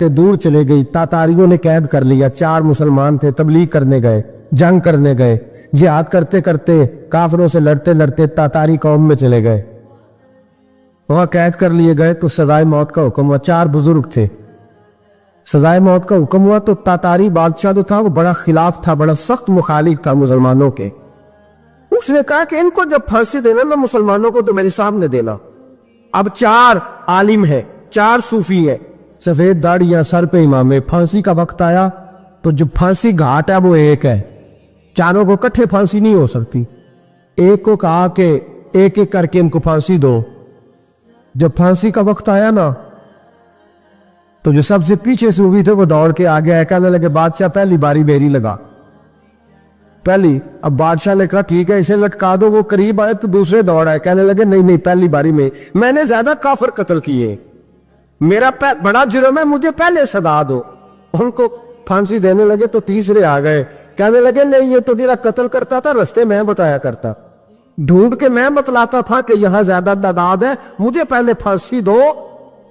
دور چلے گئی، تاتاریوں نے قید کر لیا، 4 مسلمان تھے، تبلیغ کرنے گئے، جنگ کرنے گئے، جہاد کرتے کرتے کافروں سے لڑتے لڑتے تاتاری قوم میں چلے گئے، وہاں قید کر لیے گئے تو سزائے موت کا حکم ہوا۔ 4 بزرگ تھے، سزائے موت کا حکم ہوا تو تاتاری بادشاہ جو تھا وہ بڑا خلاف تھا، بڑا سخت مخالف تھا مسلمانوں کے۔ اس نے کہا کہ ان کو جب پھانسی دینا نا مسلمانوں کو تو میرے سامنے دینا۔ اب 4 عالم ہیں، 4 صوفی ہیں، سفید داڑیاں، سر پہ امامے۔ پھانسی کا وقت آیا تو جو پھانسی گھاٹ ہے وہ ایک ہے، چاروں کو کٹھے پھانسی نہیں ہو سکتی۔ ایک کو کہا کہ ایک ایک کر کے ان کو پھانسی دو۔ جب پھانسی کا وقت آیا نا تو جو سب سے پیچھے صوفی تھے وہ دوڑ کے آگے آئے، کہنے لگے بادشاہ پہلی باری میری لگا پہلی۔ اب بادشاہ نے کہا ٹھیک ہے اسے لٹکا دو۔ وہ قریب آئے تو دوسرے دوڑ آئے، کہنے لگے نہیں نہیں پہلی باری میں نے زیادہ کافر قتل کیے، میرا بڑا جرم ہے، مجھے پہلے سزا دو۔ ان کو پھانسی دینے لگے تو تیسرے آ گئے، کہنے لگے نہیں یہ تو میرا قتل کرتا تھا، رستے میں بتایا کرتا، ڈھونڈ کے میں بتلاتا تھا کہ یہاں زیادہ تعداد ہے، مجھے پہلے پھانسی دو۔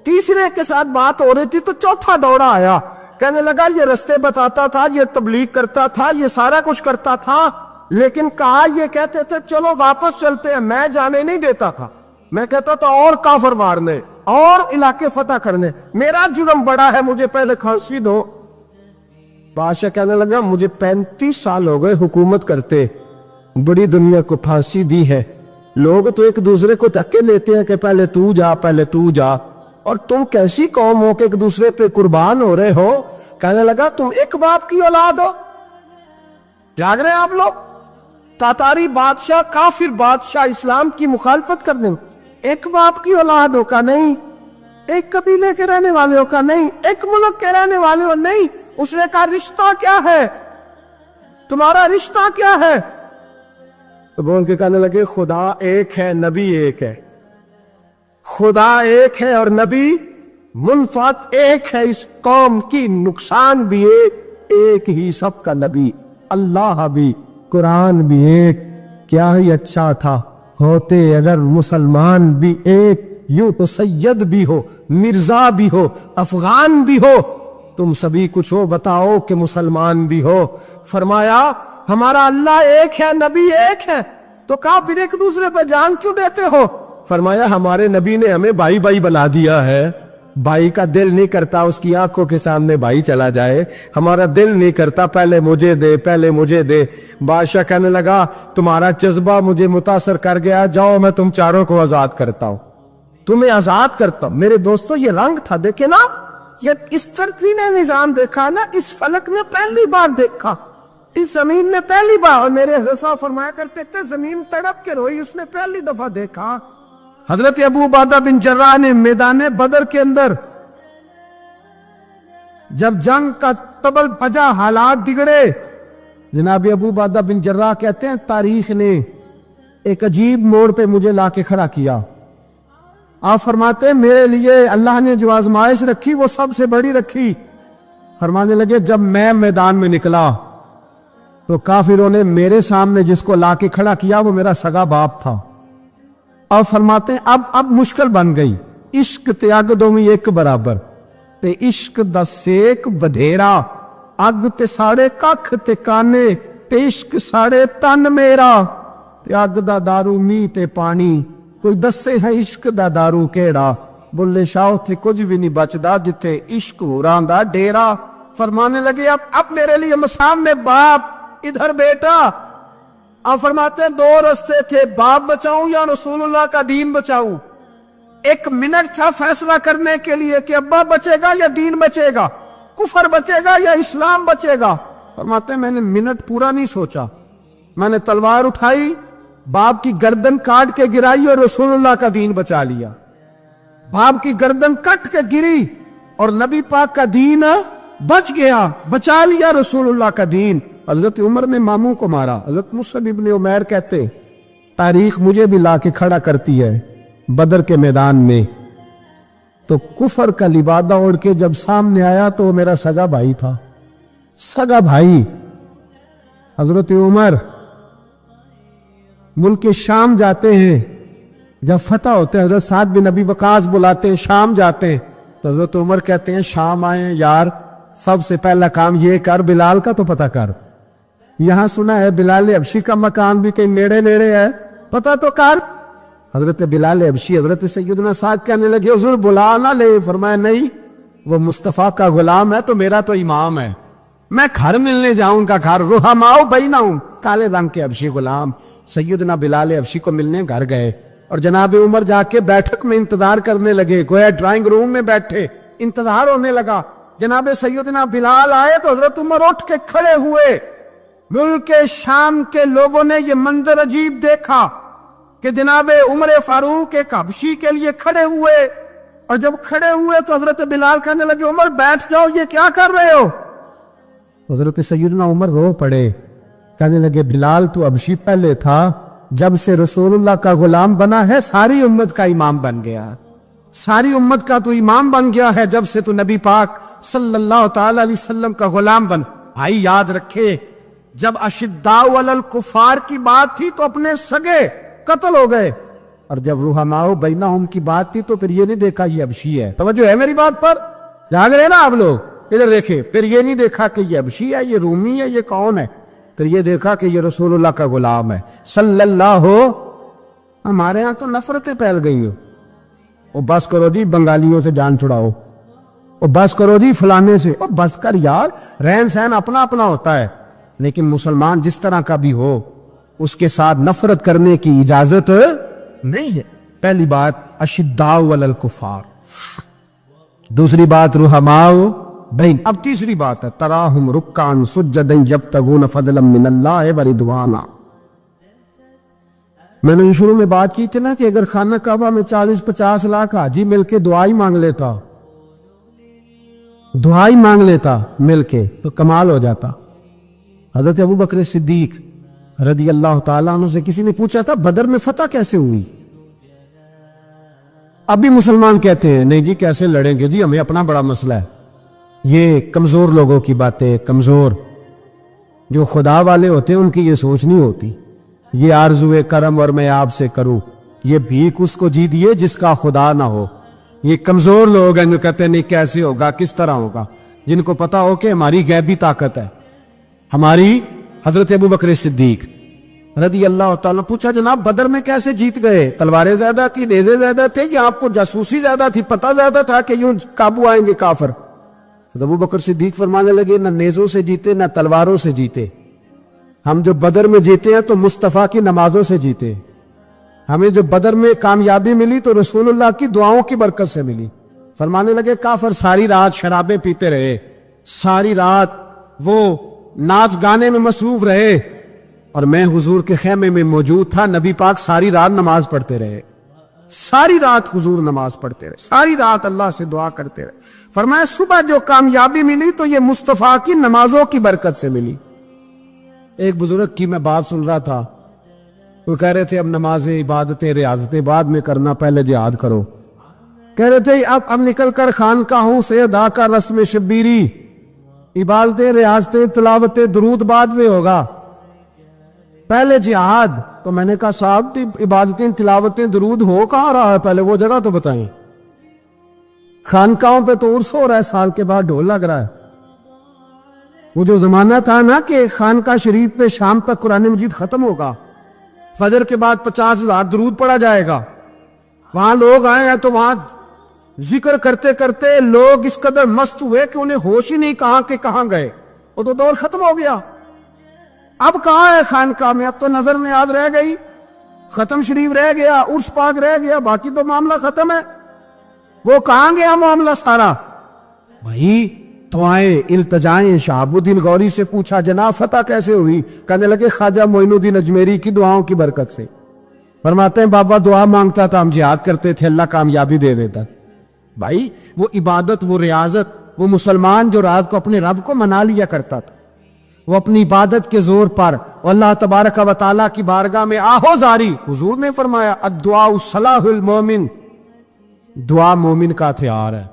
تیسرے کے ساتھ بات ہو رہی تھی تو چوتھا دوڑا آیا، کہنے لگا یہ رستے بتاتا تھا، یہ تبلیغ کرتا تھا، یہ سارا کچھ کرتا تھا، لیکن کہا یہ کہتے تھے چلو واپس چلتے ہیں، میں جانے نہیں دیتا تھا، میں کہتا تھا اور کافر مارنے اور علاقے فتح کرنے، میرا جرم بڑا ہے، مجھے پہلے پھانسی دو۔ بادشاہ کہنے لگا مجھے 35 سال ہو گئے حکومت کرتے، بڑی دنیا کو پھانسی دی ہے، لوگ تو ایک دوسرے کو دھکے لیتے ہیں کہ پہلے تو جا پہلے تو جا، اور تم کیسی قوم ہو کہ ایک دوسرے پہ قربان ہو رہے ہو۔ کہنے لگا تم ایک باپ کی اولاد ہو، جاگ رہے ہیں آپ لوگ؟ تاتاری بادشاہ، کافر بادشاہ، اسلام کی مخالفت کرنے میں ایک باپ کی اولاد ہو کا نہیں، ایک قبیلے کے رہنے والے ہو کا نہیں، ایک ملک کے رہنے والے ہو نہیں۔ اس نے کہا رشتہ کیا ہے تمہارا، رشتہ کیا ہے؟ تو بول کے کہنے لگے خدا ایک ہے، نبی ایک ہے، خدا ایک ہے اور نبی منفعت ایک ہے، اس قوم کی نقصان بھی ایک ہی، سب کا نبی، اللہ بھی، قرآن بھی ایک۔ کیا ہی اچھا تھا ہوتے اگر مسلمان بھی ایک، یوں تو سید بھی ہو، مرزا بھی ہو، افغان بھی ہو، تم سبھی کچھ ہو، بتاؤ کہ مسلمان بھی ہو۔ فرمایا ہمارا اللہ ایک ہے، نبی ایک ہے، تو کہا پھر ایک دوسرے پہ جان کیوں دیتے ہو؟ فرمایا ہمارے نبی نے ہمیں بھائی بھائی بنا دیا ہے، بھائی کا دل نہیں کرتا اس کی آنکھوں کے سامنے بھائی چلا جائے، ہمارا دل نہیں کرتا پہلے مجھے دے پہلے مجھے دے۔ بادشاہ کہنے لگا تمہارا جذبہ مجھے متاثر کر گیا، جاؤ میں تم چاروں کو آزاد کرتا ہوں، تمہیں آزاد کرتا ہوں۔ میرے دوستو یہ رنگ تھا، دیکھیں نا، یہ اس ترتیب نے نظام دیکھا نا، اس فلک نے پہلی بار دیکھا، اس زمین نے پہلی بار، اور میرے حضرت صاحب فرمایا کرتے تھے زمین تڑپ کے روئی، اس نے پہلی دفعہ دیکھا۔ حضرت ابو عبیدہ بن جراح نے میدان بدر کے اندر جب جنگ کا تبل بجا، حالات بگڑے، جناب ابو عبیدہ بن جراح کہتے ہیں تاریخ نے ایک عجیب موڑ پہ مجھے لا کے کھڑا کیا۔ آپ فرماتے ہیں میرے لیے اللہ نے جو آزمائش رکھی وہ سب سے بڑی رکھی۔ فرمانے لگے جب میں میدان میں نکلا تو کافروں نے میرے سامنے جس کو لا کے کھڑا کیا وہ میرا سگا باپ تھا۔ اور فرماتے ہیں اب مشکل بن گئی، عشق تے اگ دومی ایک برابر، تے عشق دا سیک ودھیرا، اگ تے ساڑے ککھ تے کانے، تے عشق ساڑے تن میرا، تے اگ دا دارو می تے پانی، کوئی دسے ہے عشق دا دارو کیڑا، بلے شاہ تھے کچھ بھی نہیں بچدا جتھے عشق ہوراں دا ڈیرا۔ فرمانے لگے اب میرے لیے سامنے باپ، ادھر بیٹا۔ آپ فرماتے ہیں 2 رستے تھے، باپ بچاؤں یا رسول اللہ کا دین بچاؤں۔ 1 منٹ تھا فیصلہ کرنے کے لیے کہ ابا بچے گا یا دین بچے گا، کفر بچے گا یا اسلام بچے گا۔ فرماتے ہیں میں نے منٹ پورا نہیں سوچا، میں نے تلوار اٹھائی، باپ کی گردن کاٹ کے گرائی اور رسول اللہ کا دین بچا لیا۔ باپ کی گردن کٹ کے گری اور نبی پاک کا دین بچ گیا، بچا لیا رسول اللہ کا دین۔ حضرت عمر نے ماموں کو مارا، حضرت مصعب ابن عمیر کہتے تاریخ مجھے بھی لا کے کھڑا کرتی ہے بدر کے میدان میں، تو کفر کا لبادہ اوڑھ کے جب سامنے آیا تو وہ میرا سگا بھائی تھا، سگا بھائی۔ حضرت عمر ملک شام جاتے ہیں، جب فتح ہوتے ہیں حضرت سعد بن ابی وقاص بلاتے ہیں، شام جاتے ہیں، تو حضرت عمر کہتے ہیں شام آئے یار سب سے پہلا کام یہ کر بلال کا تو پتہ کر. یہاں سنا ہے بلال حبشی کا مکان بھی کہیں نیڑے نیڑے ہے, پتہ تو کر. حضرت بلال حبشی حضرت سیدنا سعد کہنے لگے حضور بلا نہ لے. فرمایا نہیں, وہ مصطفیٰ کا غلام ہے تو میرا تو امام ہے, میں گھر ملنے جاؤں گا, گھر رحماؤ بینہم, کالے رنگ کے حبشی غلام سیدنا بلال حبشی کو ملنے گھر گئے اور جناب عمر جا کے بیٹھک میں انتظار کرنے لگے, گویا ڈرائنگ روم میں بیٹھے انتظار ہونے لگا. جناب سیدنا بلال آئے تو حضرت عمر اٹھ کے کھڑے ہوئے. ملک شام کے لوگوں نے یہ منظر عجیب دیکھا کہ جناب عمر فاروق ایک حبشی کے لیے کھڑے ہوئے, اور جب کھڑے ہوئے تو حضرت بلال کہنے لگے عمر بیٹھ جاؤ, یہ کیا کر رہے ہو؟ حضرت سیدنا عمر رو پڑے, کہنے لگے بلال تو حبشی پہلے تھا, جب سے رسول اللہ کا غلام بنا ہے ساری امت کا امام بن گیا, ساری امت کا تو امام بن گیا ہے جب سے تو نبی پاک صلی اللہ تعالی علیہ وسلم کا غلام بن. بھائی یاد رکھے جب اشداء علی الکفار کی بات تھی تو اپنے سگے قتل ہو گئے, اور جب رحماء بینہم کی بات تھی تو پھر یہ نہیں دیکھا یہ حبشی ہے. توجہ ہے میری بات پر, جاگ رہے نا آپ لوگ, ادھر دیکھیں. پھر یہ نہیں دیکھا کہ یہ حبشی ہے, یہ رومی ہے, یہ کون ہے, پھر یہ دیکھا کہ یہ رسول اللہ کا غلام ہے صلی اللہ ہو. ہمارے ہاں تو نفرتیں پھیل گئی ہو, او بس کرو جی بنگالیوں سے جان چھڑاؤ, او بس کرو جی فلانے سے, او بس کر یار, رہن سہن اپنا اپنا ہوتا ہے, لیکن مسلمان جس طرح کا بھی ہو اس کے ساتھ نفرت کرنے کی اجازت نہیں ہے. پہلی بات اشداء علی الکفار, دوسری بات رحماء بین. اب تیسری بات ہے تراہم رکعا سجدا یبتغون فضلا من اللہ ورضوانا. میں نے شروع میں بات کی تھی نا کہ اگر خانہ کعبہ میں 40-50 لاکھ حاجی مل کے دعا ہی مانگ لیتا, دعا ہی مانگ لیتا مل کے, تو کمال ہو جاتا. حضرت ابو بکر صدیق رضی اللہ تعالیٰ عنہ سے کسی نے پوچھا تھا بدر میں فتح کیسے ہوئی؟ اب بھی مسلمان کہتے ہیں نہیں جی کیسے لڑیں گے جی, ہمیں اپنا بڑا مسئلہ ہے. یہ کمزور لوگوں کی باتیں, کمزور جو خدا والے ہوتے ہیں ان کی یہ سوچ نہیں ہوتی. یہ آرزو کرم اور میں آپ سے کروں, یہ بھیک اس کو جی دیے جس کا خدا نہ ہو. یہ کمزور لوگ ہیں جو کہتے ہیں نہیں کیسے ہوگا, کس طرح ہوگا, جن کو پتا ہو کہ ہماری غیبی طاقت ہے. ہماری حضرت ابو بکر صدیق رضی اللہ تعالیٰ پوچھا جناب بدر میں کیسے جیت گئے؟ تلواریں زیادہ تھی, نیزے زیادہ تھے, یا آپ کو جاسوسی زیادہ تھی, پتہ زیادہ تھا کہ یوں قابو آئیں گے کافر؟ ابو بکر صدیق فرمانے لگے نہ نیزوں سے جیتے نہ تلواروں سے جیتے, ہم جو بدر میں جیتے ہیں تو مصطفیٰ کی نمازوں سے جیتے. ہمیں جو بدر میں کامیابی ملی تو رسول اللہ کی دعاؤں کی برکت سے ملی. فرمانے لگے کافر ساری رات شرابیں پیتے رہے, ساری رات وہ ناچ گانے میں مصروف رہے, اور میں حضور کے خیمے میں موجود تھا, نبی پاک ساری رات نماز پڑھتے رہے, ساری رات حضور نماز پڑھتے رہے, ساری رات اللہ سے دعا کرتے رہے. فرمایا صبح جو کامیابی ملی تو یہ مصطفیٰ کی نمازوں کی برکت سے ملی. ایک بزرگ کی میں بات سن رہا تھا, وہ کہہ رہے تھے اب نمازیں عبادتیں ریاضتیں بعد میں کرنا, پہلے جہاد کرو. کہہ رہے تھے اب نکل کر خانقاہوں سے ادا کر رسم شبیری, عبادتیں ریاضتیں تلاوتیں درود بعد میں ہوگا, پہلے جہاد. تو میں نے کہا صاحب عبادتیں تلاوتیں درود ہو کہاں رہا ہے, پہلے وہ جگہ تو بتائیں. خانقاہوں پہ تو عرس ہو رہا ہے, سال کے بعد ڈھول لگ رہا ہے. وہ جو زمانہ تھا نا کہ خانقاہ شریف پہ شام تک قرآن مجید ختم ہوگا, فجر کے بعد 50,000 درود پڑھا جائے گا, وہاں لوگ آئے ہیں تو وہاں ذکر کرتے کرتے لوگ اس قدر مست ہوئے کہ انہیں ہوش ہی نہیں کہاں کہ کہاں گئے. وہ تو دور ختم ہو گیا. اب کہاں ہے خانقاہ میں؟ اب تو نظر نیاز رہ گئی, ختم شریف رہ گیا, عرس پاک رہ گیا, باقی تو معاملہ ختم ہے. وہ کہاں گیا معاملہ سارا؟ بھائی دعائیں التجائیں. شہاب الدین غوری سے پوچھا جناب فتح کیسے ہوئی؟ کہنے لگے خواجہ معین الدین اجمیری کی دعاؤں کی برکت سے. فرماتے ہیں بابا دعا مانگتا تھا, ہم جہاد کرتے تھے, اللہ کامیابی دے دیتا. بھائی وہ عبادت, وہ ریاضت, وہ مسلمان جو رات کو اپنے رب کو منا لیا کرتا تھا, وہ اپنی عبادت کے زور پر اللہ تبارک و تعالیٰ کی بارگاہ میں آہو زاری. حضور نے فرمایا الدعاء صلاح المومن, دعا مومن کا ہتھیار ہے.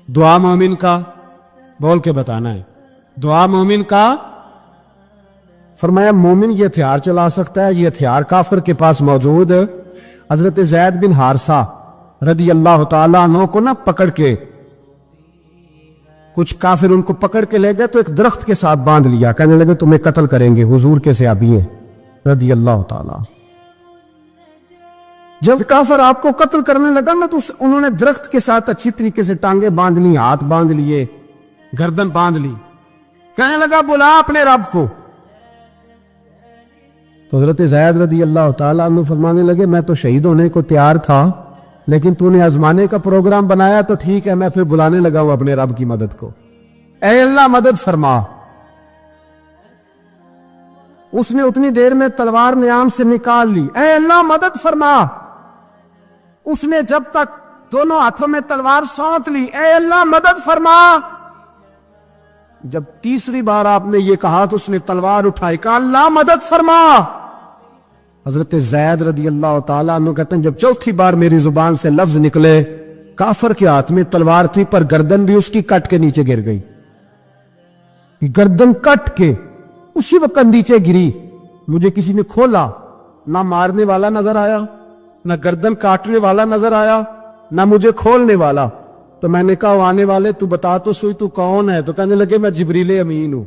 دعا مومن کا, بول کے بتانا ہے, دعا مومن کا. فرمایا مومن یہ ہتھیار چلا سکتا ہے, یہ ہتھیار کافر کے پاس موجود. حضرت زید بن حارثہ رضی اللہ تعالیٰ عنہ کو نہ پکڑ کے کچھ کافر ان کو پکڑ کے لے گئے تو ایک درخت کے ساتھ باندھ لیا، کہنے لگے تمہیں قتل کریں گے، حضور کے صحابی ہیں رضی اللہ تعالیٰ۔ جب کافر آپ کو قتل کرنے لگا نا تو انہوں نے درخت کے ساتھ اچھی طریقے سے ٹانگیں باندھ لی، ہاتھ باندھ لیے، گردن باندھ لی، کہنے لگا بلا اپنے رب کو۔ تو حضرت زید رضی اللہ تعالیٰ عنہ فرمانے لگے میں تو شہید ہونے کو تیار تھا، لیکن تو نے آزمانے کا پروگرام بنایا تو ٹھیک ہے، میں پھر بلانے لگا ہوں اپنے رب کی مدد کو، اے اللہ مدد فرما۔ اس نے اتنی دیر میں تلوار نیام سے نکال لی، اے اللہ مدد فرما۔ اس نے جب تک دونوں ہاتھوں میں تلوار سونت لی، اے اللہ مدد فرما۔ جب تیسری بار آپ نے یہ کہا تو اس نے تلوار اٹھائی، کہا اللہ مدد فرما۔ حضرت زید رضی اللہ تعالیٰ عنہ کہتے ہیں جب چوتھی بار میری زبان سے لفظ نکلے، کافر کے ہاتھ میں تلوار تھی پر گردن بھی اس کی کٹ کے نیچے گر گئی، گردن کٹ کے اسی وقت نیچے گری۔ مجھے کسی نے کھولا، نہ مارنے والا نظر آیا، نہ گردن کاٹنے والا نظر آیا، نہ مجھے کھولنے والا۔ تو میں نے کہا آنے والے تو بتا تو سوئی تو کون ہے؟ تو کہنے لگے میں جبریل امین ہوں،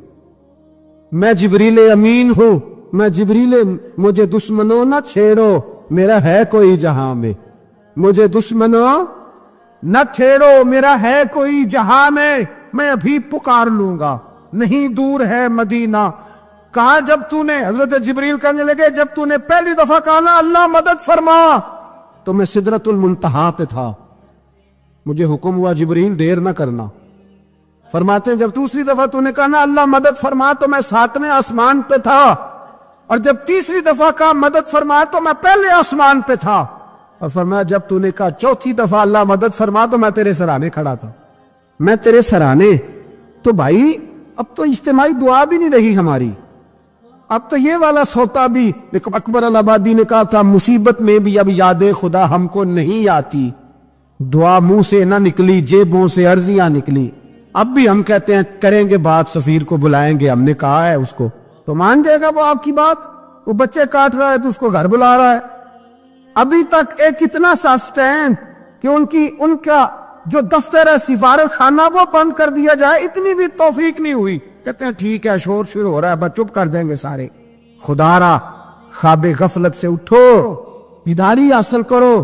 میں جبریل امین ہوں، میں جبریل، مجھے دشمنوں نہ چھیڑو، میرا ہے کوئی جہاں میں، مجھے دشمنوں نہ چھیڑو، میرا ہے کوئی جہاں میں ابھی پکار لوں گا، نہیں دور ہے مدینہ۔ کہا جب تو نے، حضرت جبریل کہنے لگے جب تو نے پہلی دفعہ کہا نا اللہ مدد فرما تو میں سدرۃ المنتہا پہ تھا، مجھے حکم ہوا جبریل دیر نہ کرنا۔ فرماتے ہیں جب دوسری دفعہ تو نے کہا نا اللہ مدد فرما تو میں 7ویں آسمان پہ تھا، اور جب تیسری دفعہ کہا مدد فرما تو میں پہلے آسمان پہ تھا، اور فرمایا جب تو نے کہا چوتھی دفعہ اللہ مدد فرما تو میں تیرے سرانے کھڑا تھا، میں تیرے سرانے۔ تو بھائی اب تو اجتماعی دعا بھی نہیں رہی ہماری، اب تو یہ والا سوتا بھی، اکبر الآبادی نے کہا تھا مصیبت میں بھی اب یاد خدا ہم کو نہیں آتی، دعا منہ سے نہ نکلی جیبوں سے عرضیاں نکلی۔ اب بھی ہم کہتے ہیں کریں گے بات، سفیر کو بلائیں گے، ہم نے کہا ہے اس کو تو مان جائے گا وہ آپ کی بات؟ وہ بچے کاٹ رہا ہے تو اس کو گھر بلا رہا ہے۔ ابھی تک ایک اتنا سا سٹینڈ کہ ان کا جو دفتر ہے سفارت خانہ وہ بند کر دیا جائے، اتنی بھی توفیق نہیں ہوئی۔ کہتے ہیں ٹھیک ہے شور شروع ہو رہا ہے، بس چپ کر دیں گے سارے۔ خدا را خواب غفلت سے اٹھو، بیداری حاصل کرو،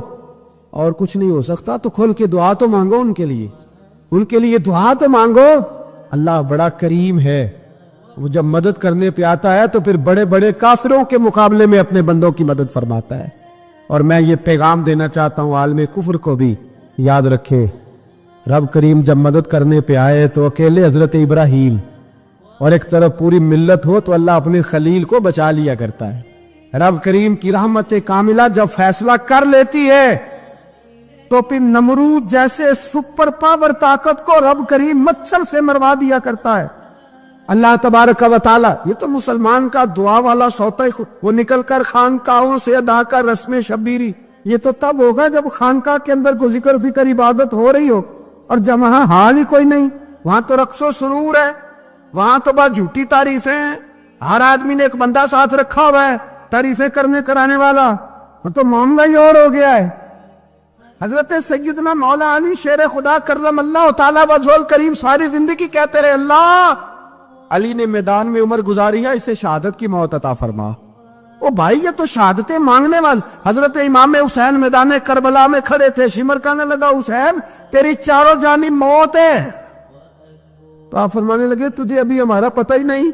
اور کچھ نہیں ہو سکتا تو کھل کے دعا تو مانگو، ان کے لیے دعا تو مانگو۔ اللہ بڑا کریم ہے، وہ جب مدد کرنے پہ آتا ہے تو پھر بڑے بڑے کافروں کے مقابلے میں اپنے بندوں کی مدد فرماتا ہے۔ اور میں یہ پیغام دینا چاہتا ہوں عالم کفر کو بھی، یاد رکھے رب کریم جب مدد کرنے پہ آئے تو اکیلے حضرت ابراہیم اور ایک طرف پوری ملت ہو تو اللہ اپنے خلیل کو بچا لیا کرتا ہے۔ رب کریم کی رحمت کاملہ جب فیصلہ کر لیتی ہے تو پھر نمرود جیسے سپر پاور طاقت کو رب کریم مچھر سے مروا دیا کرتا ہے۔ اللہ تبارک و تعالی، یہ تو مسلمان کا دعا والا سوتا ہے، وہ نکل کر خانقاہوں سے ادا کر رسم شبیری، یہ تو تب ہوگا جب خانقاہ کے اندر کوئی ذکر فکر عبادت ہو رہی ہو، اور جب وہاں حال ہی کوئی نہیں، وہاں تو رقص و سرور ہے، وہاں تو بس جھوٹی تعریفیں ہیں، ہر آدمی نے ایک بندہ ساتھ رکھا ہوا ہے تعریفیں کرنے کرانے والا، وہ تو معاملہ ہی اور ہو گیا ہے۔ حضرت سیدنا مولا علی شیر خدا کرم اللہ تعالیٰ وجہہ کریم ساری زندگی کہتے رہے اللہ علی نے میدان میں عمر گزاری ہے، اسے شہادت کی موت عطا فرما۔ او بھائی یہ تو شہادتیں مانگنے والے۔ حضرت امام حسین میدان کربلا میں کھڑے تھے، شمر کہنے لگا حسین تیری چاروں جانب موت ہے، تو آپ فرمانے لگے تجھے ابھی ہمارا پتہ ہی نہیں،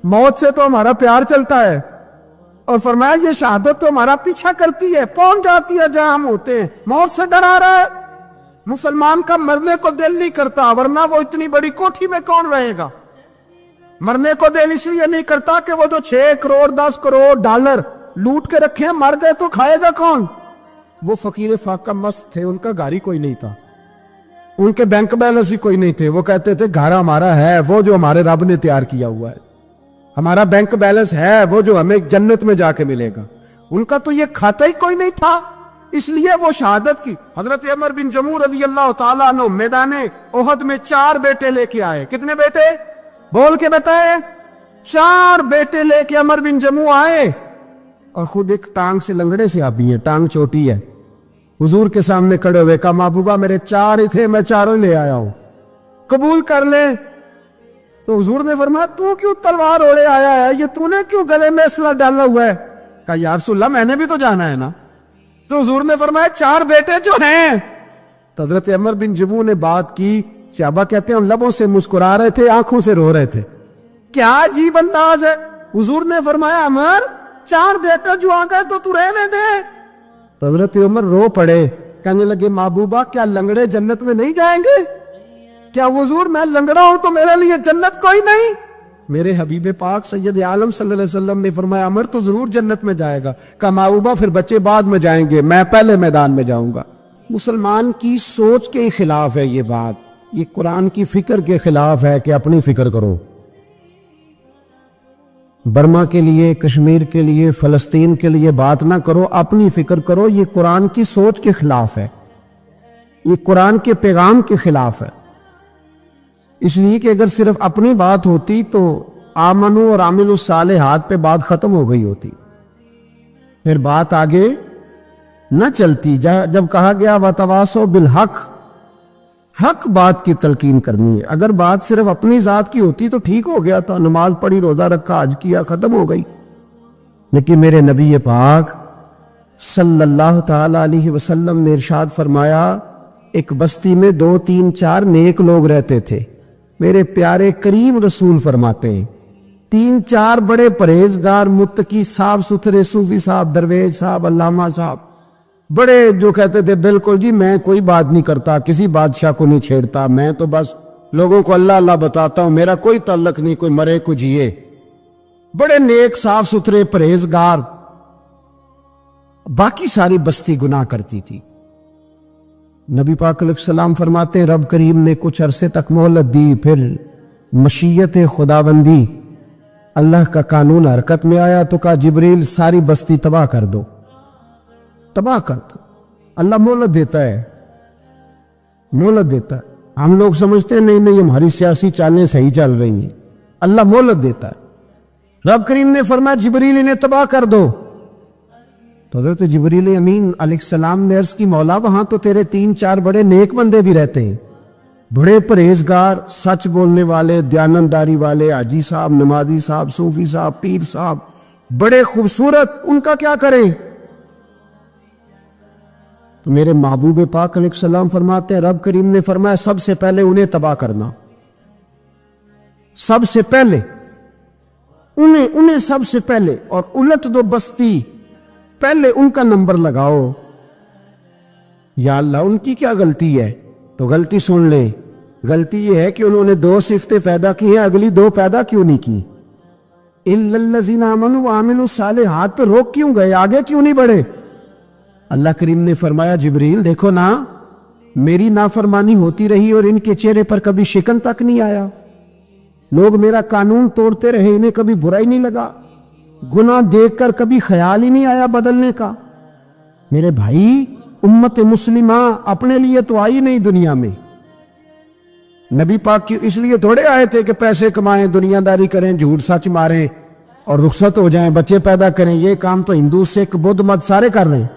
موت سے تو ہمارا پیار چلتا ہے، اور فرمایا یہ شہادت تو ہمارا پیچھا کرتی ہے، پہنچ جاتی ہے جہاں ہم ہوتے ہیں، موت سے ڈرا رہا ہے۔ مسلمان کا مرنے کو دل نہیں کرتا، ورنہ وہ اتنی بڑی کوٹھی میں کون رہے گا؟ مرنے کو دل اس لیے نہیں کرتا کہ وہ جو 6 کروڑ 10 کروڑ ڈالر لوٹ کے رکھے ہیں، مر گئے تو کھائے گا کون؟ وہ فقیر فاقہ مست تھے، ان کا گھر ہی کوئی نہیں تھا، ان کے بینک بیلنس ہی کوئی نہیں تھے، وہ کہتے تھے گھر ہمارا ہے وہ جو ہمارے رب نے تیار کیا ہوا ہے، ہمارا بینک بیلنس ہے وہ جو ہمیں جنت میں جا کے ملے گا۔ ان کا تو یہ کھاتا ہی کوئی نہیں تھا، اس لیے وہ شہادت کی۔ حضرت عمر بن جموع رضی اللہ تعالیٰ عنہ میدان احد میں 4 بیٹے لے کے آئے۔ کتنے بیٹے؟ بول کے بتائے۔ 4 بیٹے لے کے عمر بن جموع آئے، اور خود ایک ٹانگ سے لنگڑے سے آبی ہیں، ٹانگ چھوٹی ہے، حضور کے سامنے کھڑے ہوئے کہا محبوبہ میرے 4 ہی تھے، میں 4 لے آیا ہوں، قبول کر لے۔ تو حضور نے فرمایا تو کیوں تلوار اوڑے آیا ہے، یہ تو نے کیوں گلے میں اسلحہ ڈالا ہوا ہے؟ کہا یا رسول اللہ میں نے بھی تو جانا ہے نا۔ تو حضور نے فرمایا 4 بیٹے جو ہیں۔ تو حضرت عمر بن جموح نے بات کی، صحابہ کہتے ہیں لبوں سے مسکرا رہے تھے، آنکھوں سے رو رہے تھے، کیا عجیب انداز ہے۔ حضور نے فرمایا عمر 4 بیٹے جو آ گئے تو رہنے دے۔ تو حضرت عمر رو پڑے، کہنے لگے محبوبہ کیا لنگڑے جنت میں نہیں جائیں گے؟ کیا حضور میں لنگڑا ہوں تو میرے لیے جنت کوئی نہیں؟ میرے حبیب پاک سید عالم صلی اللہ علیہ وسلم نے فرمایا عمر تو ضرور جنت میں جائے گا۔ کہا محبوبہ پھر بچے بعد میں جائیں گے، میں پہلے میدان میں جاؤں گا۔ مسلمان کی سوچ کے خلاف ہے یہ بات، یہ قرآن کی فکر کے خلاف ہے کہ اپنی فکر کرو۔ برما کے لیے، کشمیر کے لیے، فلسطین کے لیے بات نہ کرو، اپنی فکر کرو۔ یہ قرآن کی سوچ کے خلاف ہے، یہ قرآن کے پیغام کے خلاف ہے۔ اس لیے کہ اگر صرف اپنی بات ہوتی تو آمنو اور عامل الصالحات پہ بات ختم ہو گئی ہوتی، پھر بات آگے نہ چلتی۔ جب کہا گیا وَتَوَاصَوْا بِالْحَقِّ، حق بات کی تلقین کرنی ہے۔ اگر بات صرف اپنی ذات کی ہوتی تو ٹھیک ہو گیا تھا، نماز پڑھی، روزہ رکھا، حج کیا، ختم ہو گئی۔ لیکن میرے نبی پاک صلی اللہ تعالی علیہ وسلم نے ارشاد فرمایا ایک بستی میں 2 3 4 نیک لوگ رہتے تھے۔ میرے پیارے کریم رسول فرماتے ہیں 3 4 بڑے پرہیزگار، متقی، صاف ستھرے صوفی صاحب، درویش صاحب، علامہ صاحب، بڑے جو کہتے تھے بالکل جی میں کوئی بات نہیں کرتا، کسی بادشاہ کو نہیں چھیڑتا، میں تو بس لوگوں کو اللہ اللہ بتاتا ہوں، میرا کوئی تعلق نہیں، کوئی مرے کوئی جیے، بڑے نیک صاف ستھرے پرہیزگار۔ باقی ساری بستی گناہ کرتی تھی۔ نبی پاک علیہ السلام فرماتے ہیں رب کریم نے کچھ عرصے تک مہلت دی، پھر مشیت خداوندی اللہ کا قانون حرکت میں آیا تو کہا جبریل ساری بستی تباہ کر دو، تباہ کر دو۔ اللہ مہلت دیتا ہے، مہلت دیتا ہے۔ ہم لوگ سمجھتے ہیں نہیں ہماری سیاسی چالیں صحیح چل رہی ہیں، اللہ مہلت دیتا ہے۔ رب کریم نے فرمایا جبریل انہیں تباہ کر دو۔ تو حضرت جبریل امین علیہ السلام نے عرض کی مولا وہاں تو تیرے 3 4 بڑے نیک بندے بھی رہتے ہیں، بڑے پرہیزگار، سچ بولنے والے، دیانتداری والے، حاجی صاحب، نمازی صاحب، صوفی صاحب، پیر صاحب، بڑے خوبصورت، ان کا کیا کریں؟ تو میرے محبوب پاک علیہ السلام فرماتے ہیں رب کریم نے فرمایا سب سے پہلے انہیں تباہ کرنا، سب سے پہلے انہیں سب سے پہلے، اور الٹ دو بستی، پہلے ان کا نمبر لگاؤ۔ یا اللہ ان کی کیا غلطی ہے؟ تو غلطی سن لے، غلطی یہ ہے کہ انہوں نے 2 صفتیں پیدا کی ہیں، اگلی 2 پیدا کیوں نہیں کی؟ اِلَّا الَّذِينَ آمَنُوا وَعَمِلُوا الصَّالِحَاتِ پہ روک کیوں گئے، آگے کیوں نہیں بڑھے؟ اللہ کریم نے فرمایا جبریل دیکھو نا، میری نافرمانی ہوتی رہی اور ان کے چہرے پر کبھی شکن تک نہیں آیا، لوگ میرا قانون توڑتے رہے، انہیں کبھی برا ہی نہیں لگا، گناہ دیکھ کر کبھی خیال ہی نہیں آیا بدلنے کا۔ میرے بھائی امت مسلمہ اپنے لیے تو آئی نہیں دنیا میں، نبی پاک کی اس لیے تھوڑے آئے تھے کہ پیسے کمائیں، دنیا داری کریں، جھوٹ سچ ماریں اور رخصت ہو جائیں، بچے پیدا کریں۔ یہ کام تو ہندو سکھ بدھ مت سارے کر رہے ہیں،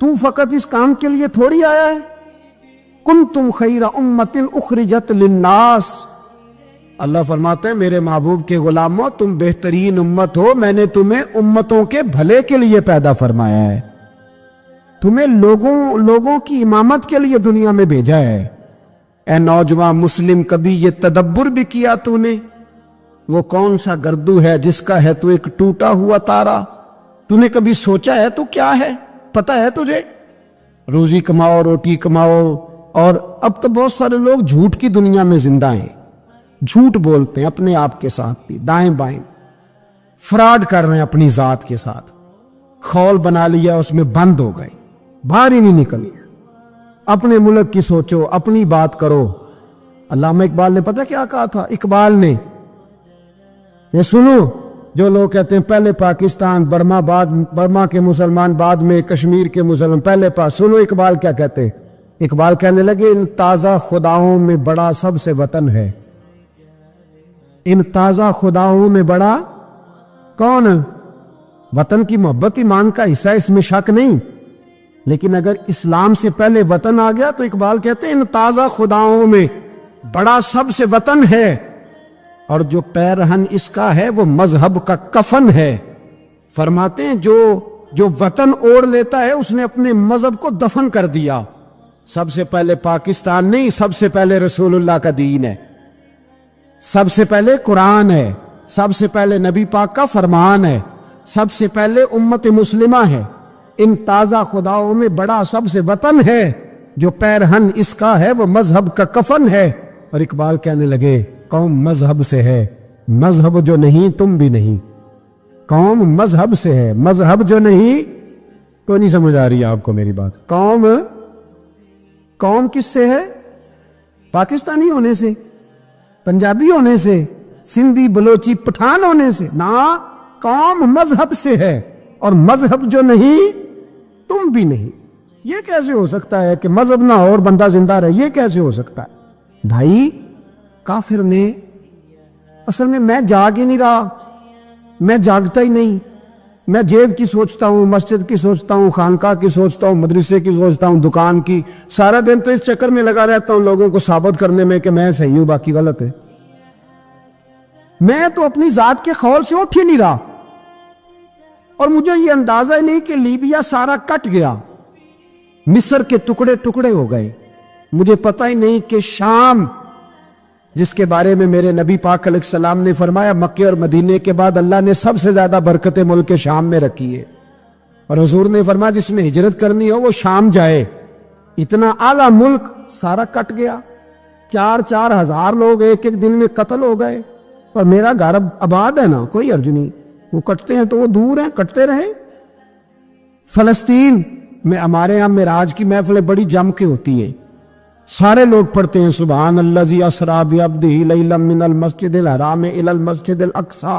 تو فقط اس کام کے لیے تھوڑی آیا ہے۔ کنتم خیر امت اخرجت للناس، اللہ فرماتے ہیں میرے محبوب کے غلاموں تم بہترین امت ہو، میں نے تمہیں امتوں کے بھلے کے لیے پیدا فرمایا ہے، تمہیں لوگوں کی امامت کے لیے دنیا میں بھیجا ہے۔ اے نوجوان مسلم کبھی یہ تدبر بھی کیا تو نے؟ وہ کون سا گردو ہے جس کا ہے تو ایک ٹوٹا ہوا تارا؟ تو نے کبھی سوچا ہے تو کیا ہے؟ پتہ ہے تجھے؟ روزی کماؤ، روٹی کماؤ، اور اب تو بہت سارے لوگ جھوٹ کی دنیا میں زندہ ہیں، جھوٹ بولتے ہیں اپنے آپ کے ساتھ بھی، دائیں بائیں فراڈ کر رہے ہیں اپنی ذات کے ساتھ، خول بنا لیا اس میں بند ہو گئے، باہر ہی نہیں نکلی۔ اپنے ملک کی سوچو، اپنی بات کرو۔ علامہ اقبال نے پتہ کیا کہا تھا؟ اقبال نے، یہ سنو جو لوگ کہتے ہیں پہلے پاکستان، برما کے مسلمان بعد میں کشمیر کے مسلمان پہلے سنو اقبال کیا کہتے ہیں۔ اقبال کہنے لگے ان تازہ خداؤں میں بڑا سب سے وطن ہے، ان تازہ خداؤں میں بڑا کون؟ وطن کی محبت ایمان کا حصہ، اس میں شک نہیں، لیکن اگر اسلام سے پہلے وطن آ گیا تو اقبال کہتے ہیں ان تازہ خداؤں میں بڑا سب سے وطن ہے، اور جو پیرہن اس کا ہے وہ مذہب کا کفن ہے۔ فرماتے ہیں جو وطن اوڑھ لیتا ہے اس نے اپنے مذہب کو دفن کر دیا۔ سب سے پہلے پاکستان نہیں، سب سے پہلے رسول اللہ کا دین ہے، سب سے پہلے قرآن ہے، سب سے پہلے نبی پاک کا فرمان ہے، سب سے پہلے امت مسلمہ ہے۔ ان تازہ خداؤں میں بڑا سب سے وطن ہے، جو پیرہن اس کا ہے وہ مذہب کا کفن ہے۔ اور اقبال کہنے لگے قوم مذہب سے ہے، مذہب جو نہیں تم بھی نہیں۔ قوم مذہب سے ہے، مذہب جو نہیں، تو نہیں سمجھ آ رہی آپ کو میری بات؟ قوم کس سے ہے؟ پاکستانی ہونے سے، پنجابی ہونے سے، سندھی بلوچی پٹھان ہونے سے؟ نہ، قوم مذہب سے ہے، اور مذہب جو نہیں تم بھی نہیں۔ یہ کیسے ہو سکتا ہے کہ مذہب نہ اور بندہ زندہ رہے؟ یہ کیسے ہو سکتا ہے؟ بھائی کافر نے اصل میں جاگ ہی نہیں رہا، میں جاگتا ہی نہیں، میں جیب کی سوچتا ہوں، مسجد کی سوچتا ہوں، خانقاہ کی سوچتا ہوں، مدرسے کی سوچتا ہوں، دکان کی، سارا دن تو اس چکر میں لگا رہتا ہوں لوگوں کو ثابت کرنے میں کہ میں صحیح ہوں باقی غلط ہے۔ میں تو اپنی ذات کے خول سے اٹھ ہی نہیں رہا، اور مجھے یہ اندازہ ہی نہیں کہ لیبیا سارا کٹ گیا، مصر کے ٹکڑے ٹکڑے ہو گئے، مجھے پتہ ہی نہیں کہ شام، جس کے بارے میں میرے نبی پاک علیہ السلام نے فرمایا مکے اور مدینے کے بعد اللہ نے سب سے زیادہ برکت ملک شام میں رکھی ہے، اور حضور نے فرمایا جس نے ہجرت کرنی ہو وہ شام جائے۔ اتنا اعلیٰ ملک سارا کٹ گیا، 4,000 ہزار لوگ ایک ایک دن میں قتل ہو گئے، اور میرا گھر آباد ہے نا، کوئی حرج نہیں، وہ کٹتے ہیں تو وہ دور ہیں، کٹتے رہیں۔ فلسطین میں ہمارے ہاں معراج کی محفلیں بڑی جم کے ہوتی ہیں، سارے لوگ پڑھتے ہیں سبحان الذی اسریٰ بعبدہ لیلا من المسجد الحرام الی المسجد الاقصی۔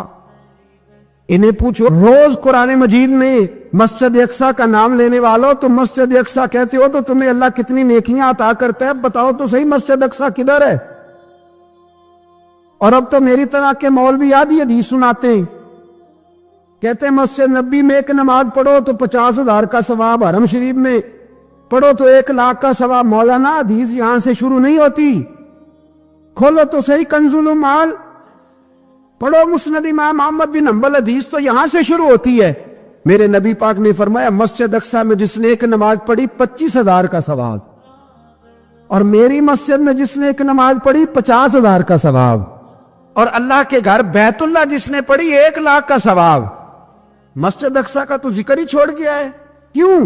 انہیں پوچھو روز قرآن مجید میں مسجد اقصی کا نام لینے والوں تو مسجد اقصی کہتے ہو تو تمہیں اللہ کتنی نیکیاں عطا کرتا ہے، بتاؤ تو صحیح مسجد اقصی کدھر ہے؟ اور اب تو میری طرح کے مولوی آدھی حدیث سناتے ہیں، کہتے ہیں مسجد نبی میں ایک نماز پڑھو تو 50,000 کا ثواب، حرم شریف میں پڑھو تو 1,00,000 کا ثواب۔ مولانا حدیث یہاں سے شروع نہیں ہوتی، کھولو تو صحیح کنز المال، پڑھو مسند امام احمد بن حنبل، حدیث تو یہاں سے شروع ہوتی ہے۔ میرے نبی پاک نے فرمایا مسجد اقصی میں جس نے ایک نماز پڑھی 25,000 کا ثواب، اور میری مسجد میں جس نے ایک نماز پڑھی 50,000 کا ثواب، اور اللہ کے گھر بیت اللہ جس نے پڑھی 1,00,000 کا ثواب۔ مسجد اقصی کا تو ذکر ہی چھوڑ گیا ہے، کیوں؟